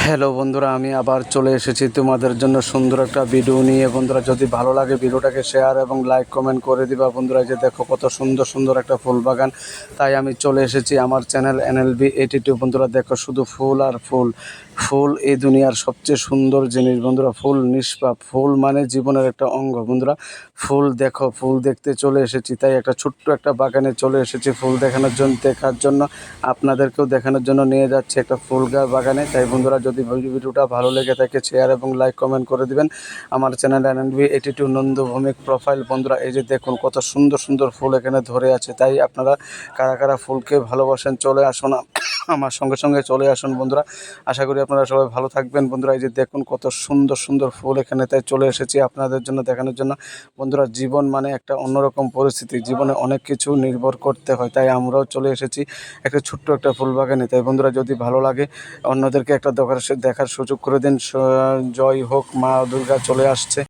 Hello বন্ধুরা, আমি আবার চলে এসেছি তোমাদের জন্য সুন্দর একটা ভিডিও নিয়ে। বন্ধুরা, যদি ভালো লাগে ভিডিওটাকে শেয়ার এবং লাইক কমেন্ট করে দিবা। বন্ধুরা, এই যে দেখো কত সুন্দর সুন্দর একটা ফুল বাগান, তাই আমি চলে এসেছি আমার চ্যানেল NLB82। বন্ধুরা দেখো, শুধু ফুল আর ফুল। ফুল এই দুনিয়ার সবচেয়ে সুন্দর জিনিস বন্ধুরা। ফুল নিষ্পাপ, ফুল মানে জীবনের একটা অঙ্গ। বন্ধুরা, ফুল দেখো, ফুল দেখতে চলে এসেছি, তাই একটা ছোট্ট একটা বাগানে চলে এসেছি ফুল দেখার জন্য আপনাদেরকেও দেখানোর জন্য নিয়ে যাচ্ছে একটা ফুল বাগানে। তাই বন্ধুরা, যদি ভিডিওটা ভালো লেগে থাকে শেয়ার এবং লাইক কমেন্ট করে দিবেন। আমার channel NLB82 Nanda Bhowmik profile. বন্ধুরা, এই যে দেখুন কত সুন্দর সুন্দর ফুল এখানে ধরে আছে। তাই আপনারা কারা কারা ফুলকে ভালোবাসেন চলে আসুন আমার সঙ্গে সঙ্গে চলে আসুন বন্ধুরা। আশা করি আপনারা সবাই ভালো থাকবেন। বন্ধুরা, এই যে দেখুন কত সুন্দর সুন্দর ফুল এখানে, তাই চলে এসেছি আপনাদের জন্য দেখানোর জন্য। বন্ধুরা, জীবন মানে একটা অন্যরকম পরিস্থিতি, জীবনে অনেক কিছু নির্ভর করতে হয়, তাই আমরাও চলে এসেছি একটা ছোট্ট একটা ফুল বাগানে। তাই বন্ধুরা, যদি ভালো লাগে অন্যদেরকে একটা দেখার সুযোগ করে দিন। জয় হোক, মা দুর্গা চলে আসছে।